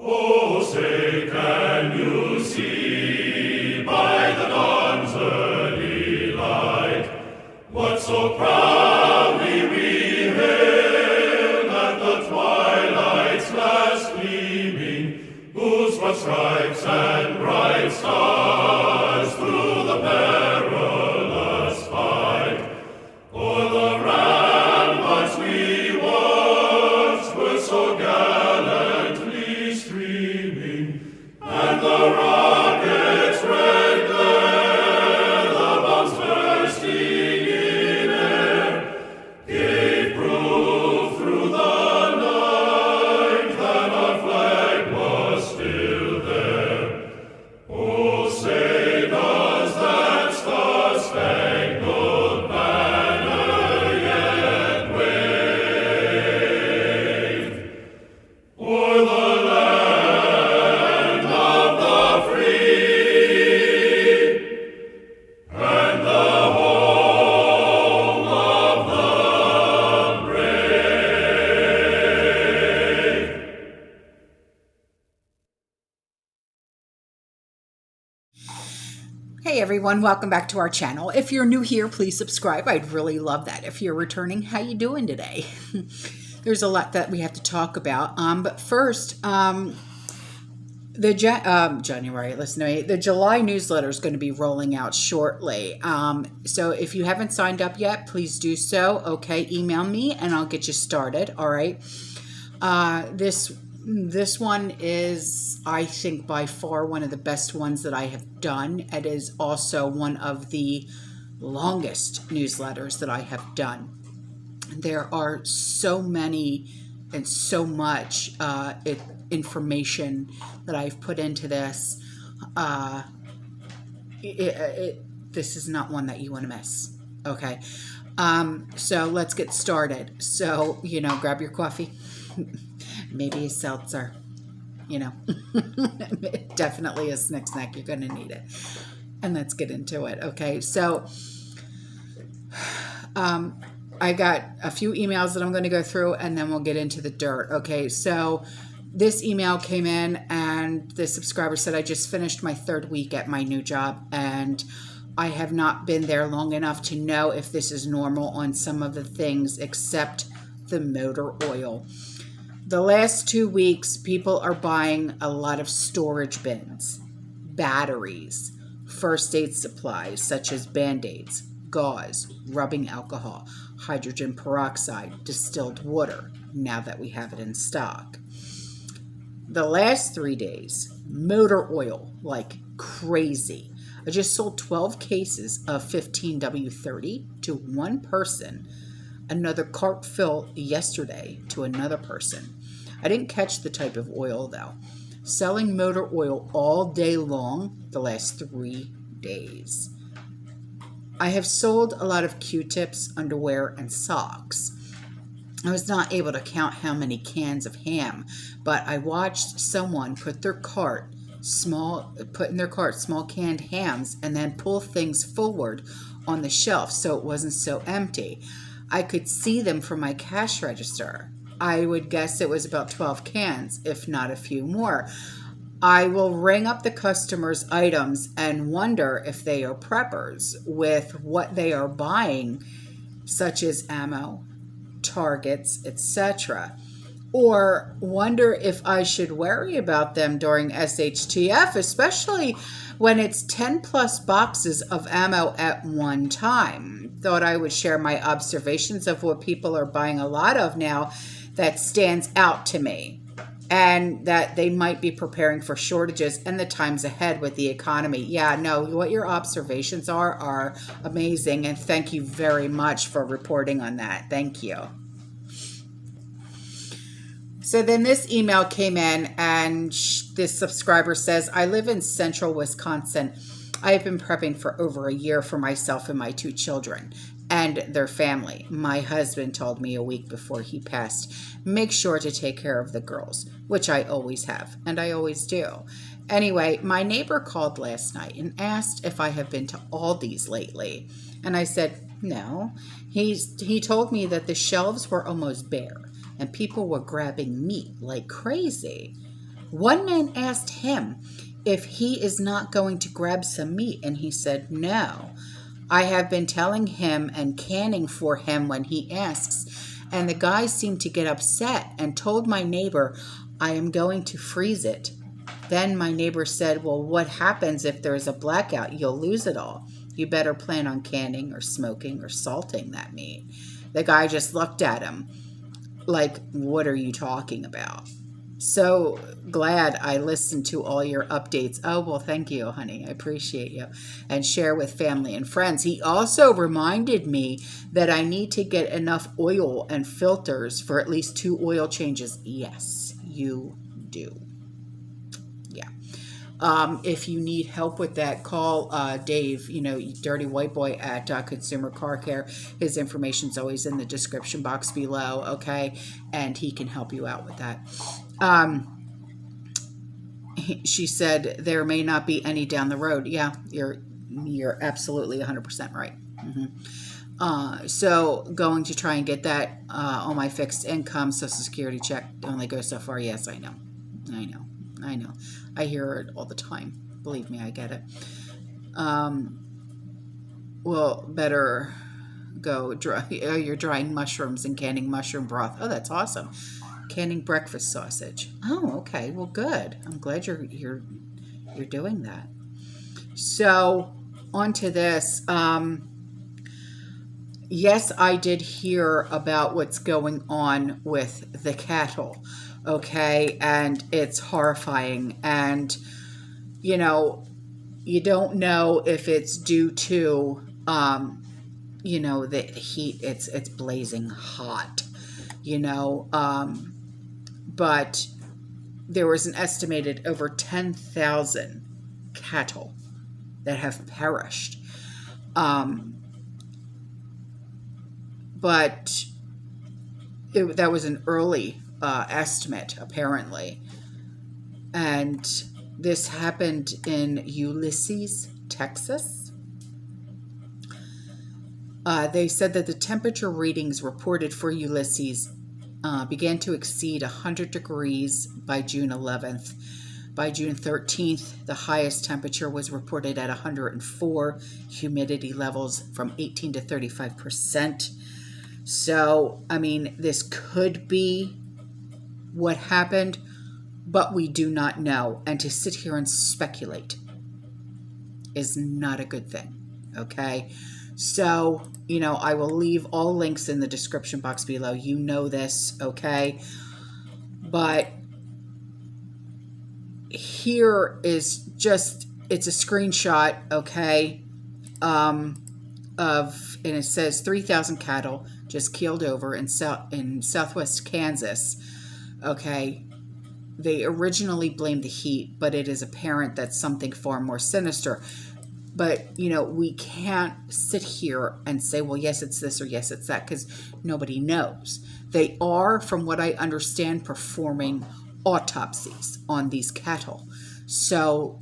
Oh, say, can you see by the dawn's early light what so proudly we hailed at the twilight's last gleaming, whose broad stripes and bright stars through the perilous fight o'er the ramparts we watched were so gallantly streaming, and the rockets' red glare, the bombs bursting in air, gave proof through the night that our flag was still there. Oh, say does that star-spangled banner yet wave o'er the land of the free and the home of the brave? Hey everyone, welcome back to our channel. If you're new here, please subscribe. I'd really love that. If you're returning, how you doing today? There's a lot that we have to talk about. But first, the July newsletter is going to be rolling out shortly. So if you haven't signed up yet, please do so. Okay, email me and I'll get you started. All right. This one is, I think, by far one of the best ones that I have done. It is also one of the longest newsletters that I have done. There are so many and so much information that I've put into this. This is not one that you want to miss. Okay. So let's get started. So, grab your coffee. Maybe a seltzer, definitely a snack. You're going to need it. And let's get into it. Okay. So, I got a few emails that I'm going to go through and then we'll get into the dirt. Okay. So this email came in and the subscriber said, I just finished my 3rd week at my new job and I have not been there long enough to know if this is normal on some of the things except the motor oil. The last 2 weeks, people are buying a lot of storage bins, batteries, first aid supplies such as Band-Aids, gauze, rubbing alcohol, hydrogen peroxide, distilled water, now that we have it in stock. The last 3 days, motor oil like crazy. I just sold 12 cases of 15W30 to one person, another cart fill yesterday to another person. I didn't catch the type of oil though. Selling motor oil all day long the last 3 days. I have sold a lot of Q-tips, underwear, and socks. I was not able to count how many cans of ham, but I watched someone put in their cart small canned hams and then pull things forward on the shelf so it wasn't so empty. I could see them from my cash register. I would guess it was about 12 cans, if not a few more. I will ring up the customer's items and wonder if they are preppers with what they are buying, such as ammo, targets, etc. Or wonder if I should worry about them during SHTF, especially when it's 10 plus boxes of ammo at one time. Thought I would share my observations of what people are buying a lot of now that stands out to me, and that they might be preparing for shortages and the times ahead with the economy. Yeah, no, what your observations are amazing, and thank you very much for reporting on that. Thank you. So then this email came in, and this subscriber says, I live in central Wisconsin. I have been prepping for over a year for myself and my 2 children and their family. My husband told me a week before he passed, make sure to take care of the girls, which I always have, and I always do. Anyway, my neighbor called last night and asked if I have been to Aldi's lately. And I said, no. He told me that the shelves were almost bare and people were grabbing meat like crazy. One man asked him if he is not going to grab some meat, and he said, no. I have been telling him and canning for him when he asks, and the guy seemed to get upset and told my neighbor, I am going to freeze it. Then my neighbor said, well, what happens if there is a blackout? You'll lose it all. You better plan on canning or smoking or salting that meat. The guy just looked at him like, what are you talking about? So glad I listened to all your updates. Oh, well, thank you, honey. I appreciate you. And share with family and friends. He also reminded me that I need to get enough oil and filters for at least 2 oil changes. Yes, you do. Yeah. If you need help with that, call Dave, Dirty White Boy at Consumer Car Care. His information's always in the description box below, okay? And he can help you out with that. She said there may not be any down the road. Yeah, you're absolutely 100% right. So going to try and get that on my fixed income Social Security check only goes so far. Yes, I know. I hear it all the time. Believe me, I get it. Well, better go dry. Oh, you're drying mushrooms and canning mushroom broth. Oh, that's awesome. Canning breakfast sausage. Oh, okay. Well, good. I'm glad you're doing that. So, on to this. Yes, I did hear about what's going on with the cattle. Okay, and it's horrifying. And you don't know if it's due to the heat. It's blazing hot. But there was an estimated over 10,000 cattle that have perished. But that was an early estimate, apparently. And this happened in Ulysses, Texas. They said that the temperature readings reported for Ulysses began to exceed 100 degrees by June 11th. By June 13th, the highest temperature was reported at 104, humidity levels from 18 to 35%. So, this could be what happened, but we do not know. And to sit here and speculate is not a good thing, okay? So, I will leave all links in the description box below. You know this, okay? But here is it's a screenshot, okay, and it says 3,000 cattle just keeled over in southwest Kansas, okay? They originally blamed the heat, but it is apparent that something far more sinister. But, we can't sit here and say, well, yes, it's this or yes, it's that, because nobody knows. They are, from what I understand, performing autopsies on these cattle. So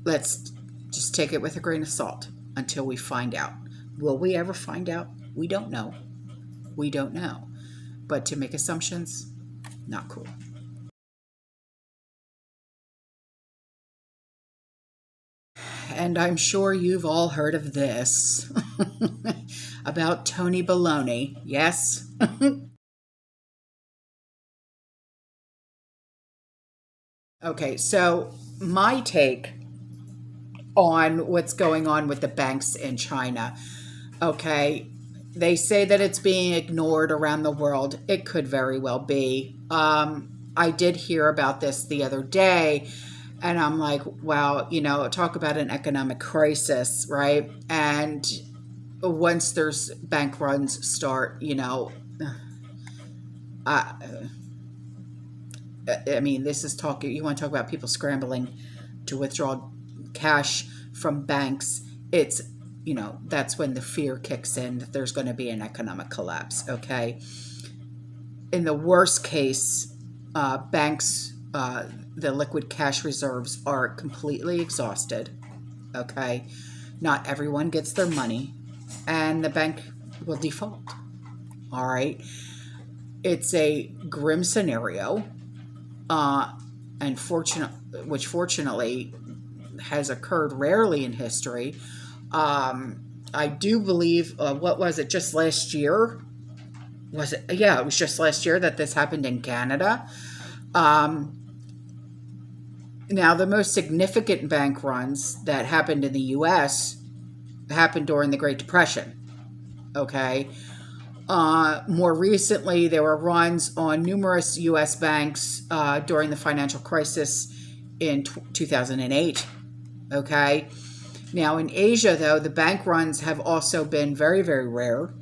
let's just take it with a grain of salt until we find out. Will we ever find out? We don't know. We don't know. But to make assumptions, not cool. And I'm sure you've all heard of this about Tony Baloney. Yes? Okay, so my take on what's going on with the banks in China. Okay, they say that it's being ignored around the world. It could very well be. I did hear about this the other day, and I'm like, wow, talk about an economic crisis, right? And once there's bank runs start, this is talking, you want to talk about people scrambling to withdraw cash from banks. It's, that's when the fear kicks in that there's going to be an economic collapse, okay? In the worst case, banks, the liquid cash reserves are completely exhausted, okay? Not everyone gets their money, and the bank will default, all right? It's a grim scenario, and which fortunately has occurred rarely in history. I do believe, what was it, just last year? Was it? Yeah, it was just last year that this happened in Canada. Now, the most significant bank runs that happened in the U.S. happened during the Great Depression. Okay. More recently, there were runs on numerous U.S. banks during the financial crisis in 2008. Okay. Now, in Asia, though, the bank runs have also been very, very rare.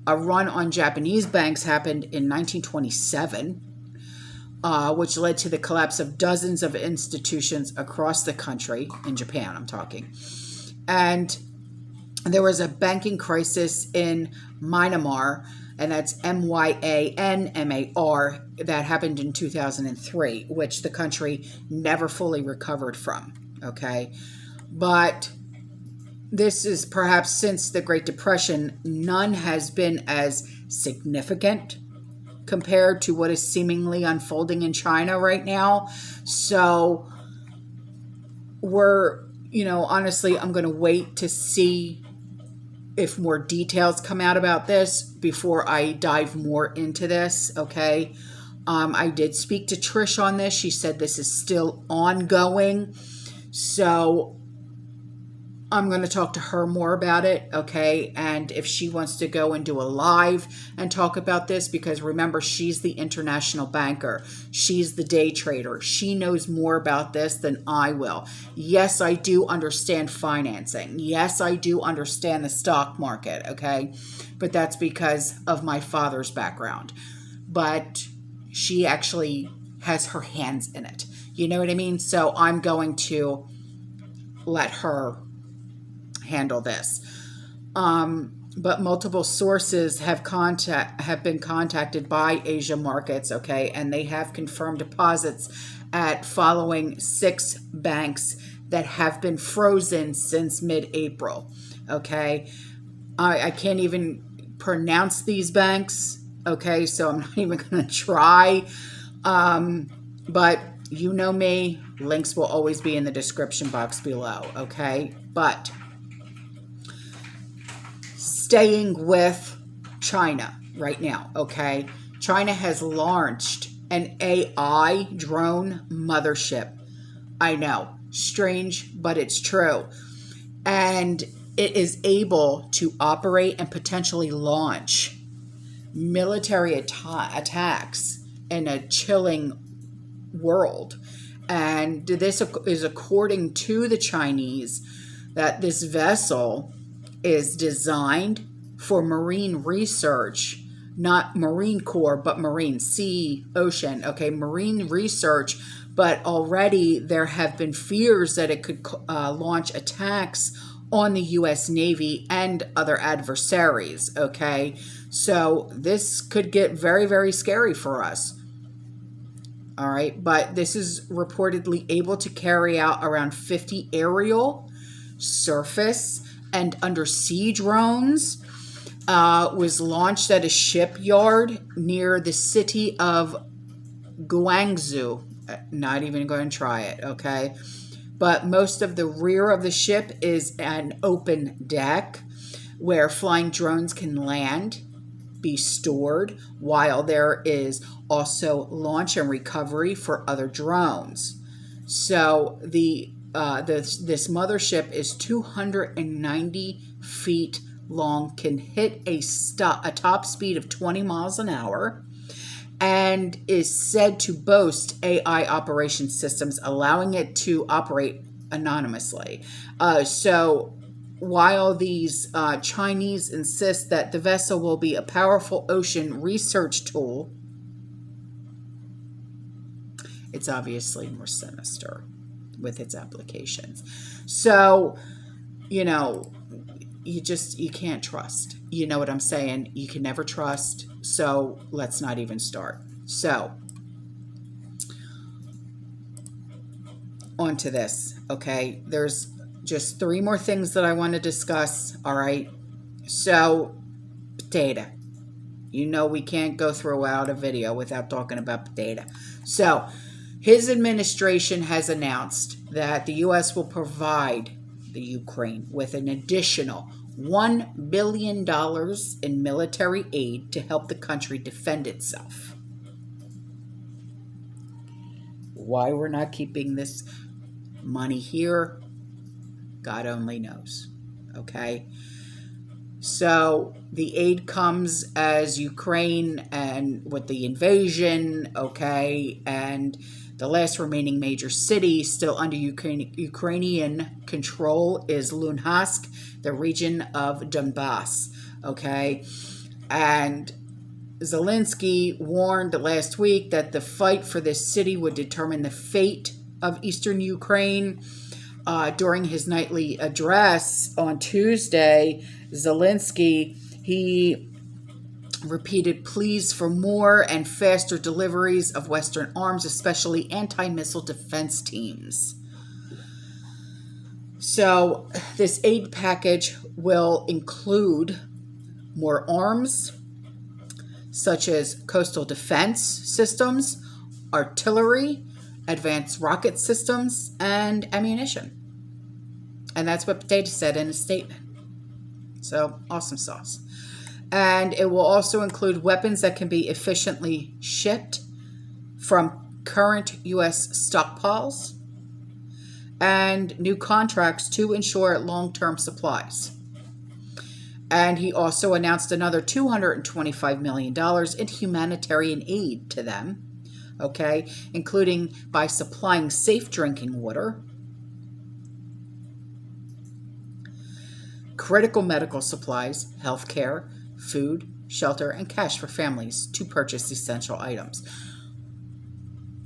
A run on Japanese banks happened in 1927, which led to the collapse of dozens of institutions across the country, in Japan, I'm talking. And there was a banking crisis in Myanmar, and that's Myanmar, that happened in 2003, which the country never fully recovered from. Okay. But this is perhaps since the Great Depression, none has been as significant compared to what is seemingly unfolding in China right now. So we're, honestly, I'm going to wait to see if more details come out about this before I dive more into this. Okay. I did speak to TRISH on this. She said this is still ongoing. So I'm going to talk to her more about it, okay? And if she wants to go and do a live and talk about this, because remember, she's the international banker. She's the day trader. She knows more about this than I will. Yes, I do understand financing. Yes, I do understand the stock market, okay? But that's because of my father's background. But she actually has her hands in it. You know what I mean? So I'm going to let her handle this. But multiple sources have been contacted by Asia markets, okay, and they have confirmed deposits at following 6 banks that have been frozen since mid-April, okay. I can't even pronounce these banks, okay, so I'm not even going to try. But you know me, links will always be in the description box below, okay. But staying with China right now, okay? China has launched an AI drone mothership. I know, strange, but it's true. And it is able to operate and potentially launch military attacks in a chilling world. And this is according to the Chinese, that this vessel is designed for marine research, not Marine Corps, but marine, sea, ocean, okay, marine research. But already there have been fears that it could launch attacks on the U.S. Navy and other adversaries, okay? So this could get very, very scary for us. All right, but this is reportedly able to carry out around 50 aerial, surface, and undersea drones. Was launched at a shipyard near the city of Guangzhou. Not even going to try it, okay? But most of the rear of the ship is an open deck where flying drones can land, be stored, while there is also launch and recovery for other drones. So this mothership is 290 feet long, can hit a top speed of 20 miles an hour, and is said to boast AI operation systems, allowing it to operate anonymously. So while these Chinese insist that the vessel will be a powerful ocean research tool, it's obviously more sinister with its applications. So, you can't trust. You know what I'm saying? You can never trust. So let's not even start. So on to this, okay? There's just 3 more things that I want to discuss, all right? So potato. We can't go throughout a video without talking about potato. So His administration has announced that the U.S. will provide the Ukraine with an additional $1 billion in military aid to help the country defend itself. Why we're not keeping this money here, God only knows. Okay? So the aid comes as Ukraine and with the invasion, okay, and the last remaining major city still under Ukrainian control is Luhansk, the region of Donbass, okay? And Zelensky warned last week that the fight for this city would determine the fate of eastern Ukraine. During his nightly address on Tuesday, Zelensky, he repeated pleas for more and faster deliveries of Western arms, especially anti-missile defense teams. So this aid package will include more arms, such as coastal defense systems, artillery, advanced rocket systems, and ammunition. And that's what Potato said in a statement. So, awesome sauce. And it will also include weapons that can be efficiently shipped from current U.S. stockpiles and new contracts to ensure long-term supplies. And he also announced another $225 million in humanitarian aid to them, okay, including by supplying safe drinking water, critical medical supplies, healthcare, food, shelter, and cash for families to purchase essential items.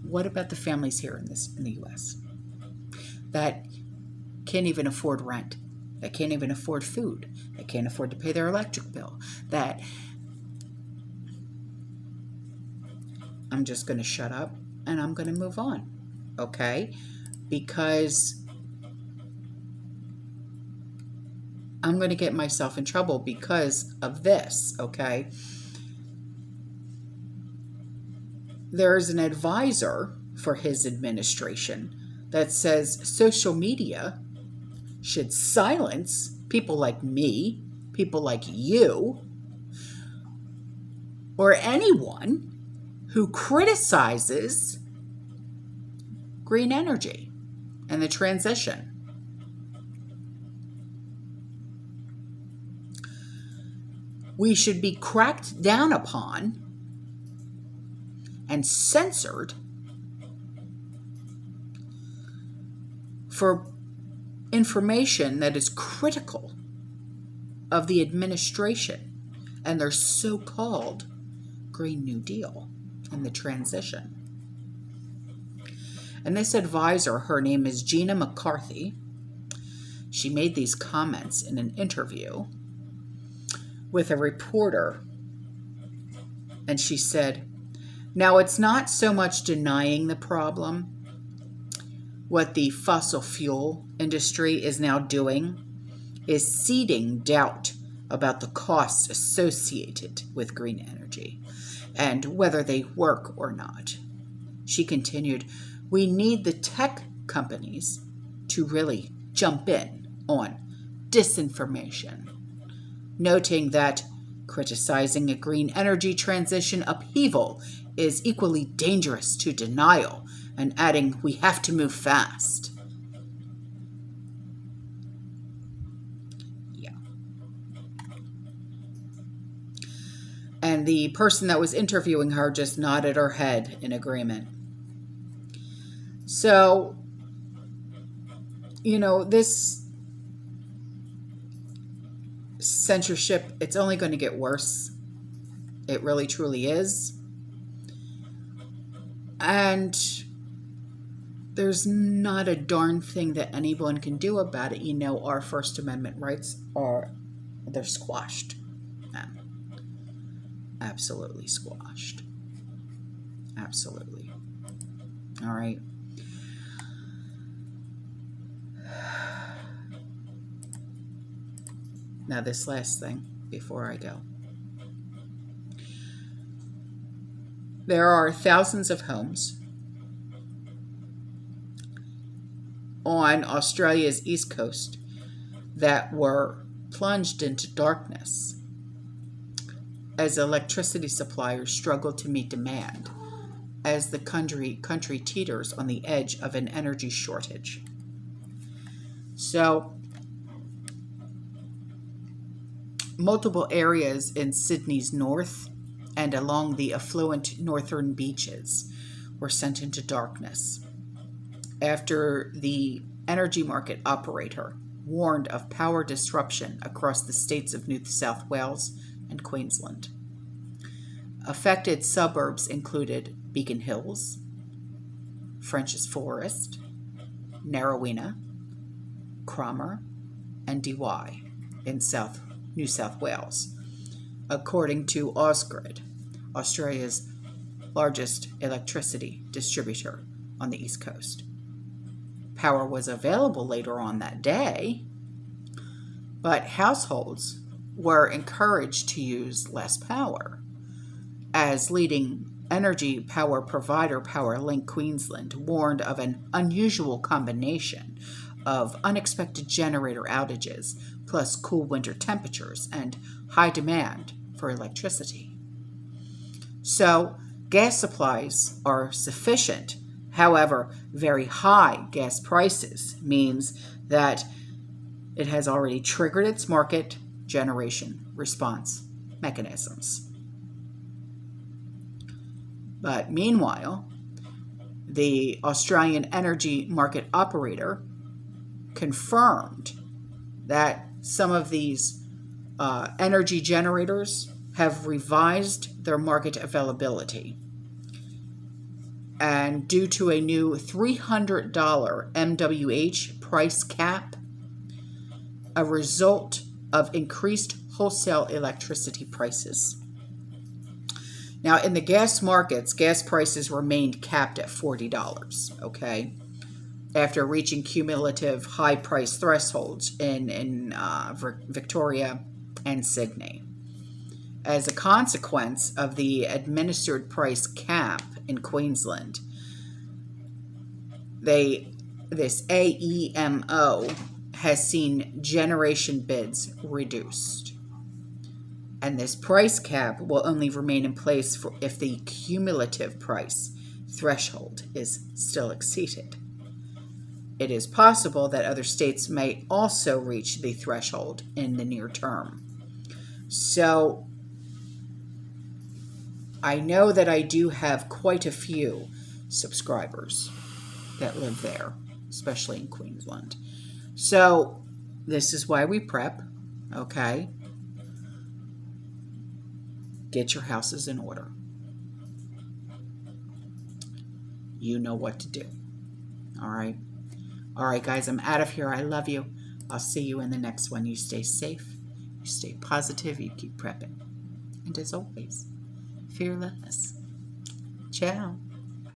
What about the families here in the U.S. that can't even afford rent, that can't even afford food, that can't afford to pay their electric bill, that... I'm just going to shut up and I'm going to move on, okay? Because I'm going to get myself in trouble because of this, okay? There's an advisor for his administration that says social media should silence people like me, people like you, or anyone who criticizes green energy and the transition. We should be cracked down upon and censored for information that is critical of the administration and their so-called Green New Deal and the transition. And this advisor, her name is Gina McCarthy. She made these comments in an interview with a reporter. And she said, now it's not so much denying the problem. What the fossil fuel industry is now doing is seeding doubt about the costs associated with green energy and whether they work or not. She continued, we need the tech companies to really jump in on disinformation, noting that criticizing a green energy transition upheaval is equally dangerous to denial, and adding, we have to move fast. Yeah. And the person that was interviewing her just nodded her head in agreement. So, you know, this censorship, it's only going to get worse. It really, truly is. And there's not a darn thing that anyone can do about it. You know, our First Amendment rights they're squashed. Absolutely squashed. Absolutely. All right. Now, this last thing before I go. There are thousands of homes on Australia's east coast that were plunged into darkness as electricity suppliers struggle to meet demand as the country teeters on the edge of an energy shortage. So, multiple areas in Sydney's north and along the affluent northern beaches were sent into darkness after the energy market operator warned of power disruption across the states of New South Wales and Queensland. Affected suburbs included Beacon Hills, Frenchs Forest, Narrowena, Cromer, and Dee Why in New South Wales, according to Ausgrid, Australia's largest electricity distributor on the East Coast. Power was available later on that day, but households were encouraged to use less power, as leading energy power provider PowerLink Queensland warned of an unusual combination of unexpected generator outages, plus cool winter temperatures and high demand for electricity. So, gas supplies are sufficient. However, very high gas prices means that it has already triggered its market generation response mechanisms. But meanwhile, the Australian energy market operator confirmed that some of these energy generators have revised their market availability. And due to a new $300 MWH price cap, a result of increased wholesale electricity prices. Now, in the gas markets, gas prices remained capped at $40, okay, after reaching cumulative high price thresholds in Victoria and Sydney. As a consequence of the administered price cap in Queensland, this AEMO has seen generation bids reduced. And this price cap will only remain in place if the cumulative price threshold is still exceeded. It is possible that other states may also reach the threshold in the near term. So, I know that I do have quite a few subscribers that live there, especially in Queensland. So, this is why we prep, okay? Get your houses in order. You know what to do. All right? All right, guys, I'm out of here. I love you. I'll see you in the next one. You stay safe. You stay positive. You keep prepping. And as always, fearless. Ciao.